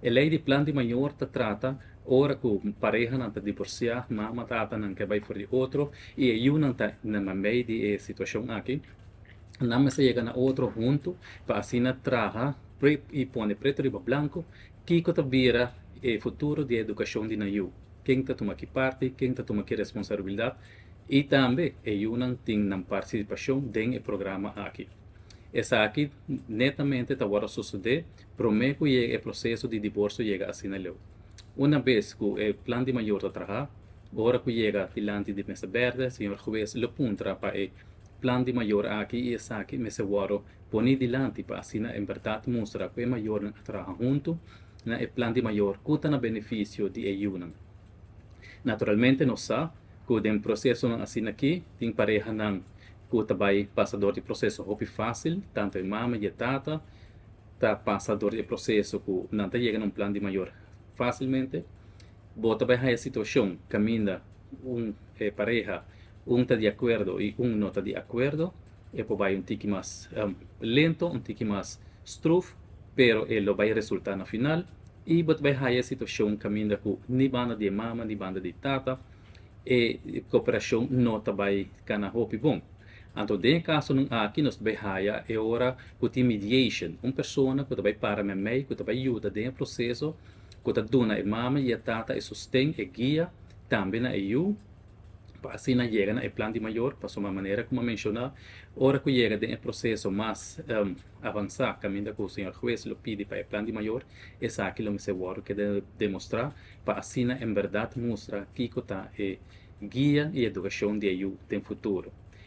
A lei de plano de maior te trata ora com pareja não te divorciar, mama tata não quer vai for de outro e eu não tá na meio de situação aqui, não me se chega na outro junto para assim na traja e põe preto riba branco que que te vira o futuro de educação de naio quem te toma aqui parte, quem te toma aqui responsabilidade e também eu não tenho na participação dentro do programa aqui. Essa aqui netamente está agora suceder, prometo que o processo de divórcio chega assim na lei. Uma vez que o plano de maior está trabalhando, agora que chega diante de mesa verde, senhor juiz, lo punta para o plano de maior aqui e essa aqui mesa agora poni diante para assim em verdade mostrar que o maior trabalha junto na o plano de maior custa na benefício de ayunan. Naturalmente nós sabemos que o processo assim aqui tem pareja não que também passador de processo hobby fácil, tanto em mama e tata, tá passador de processo que não chega num plano de maior facilmente, bota vai a situação, caminha pareja, está de acordo e não está de acordo, e poi vai tique mais lento, tique mais struf, pero ele vai resultar no final, e bota vai a situação, caminha com ni banda de mama, ni banda de tata, e cooperação não está vai cana hopi bom. Então, em caso não aqui nós vai haya é hora que mediation, uma pessoa que vai para me que vai ajuda dentro do processo, que está dando a mama e a tata e sustém e guia também a eu para assim chega no plano de maior, para uma maneira como mencionar, hora que chega dentro do processo mais avançado, caminho que o senhor juiz lo pede para o plano de maior, essa aqui lo me seguro que deve demonstrar, para assim em verdade mostrar que está guia e educação de eu no futuro.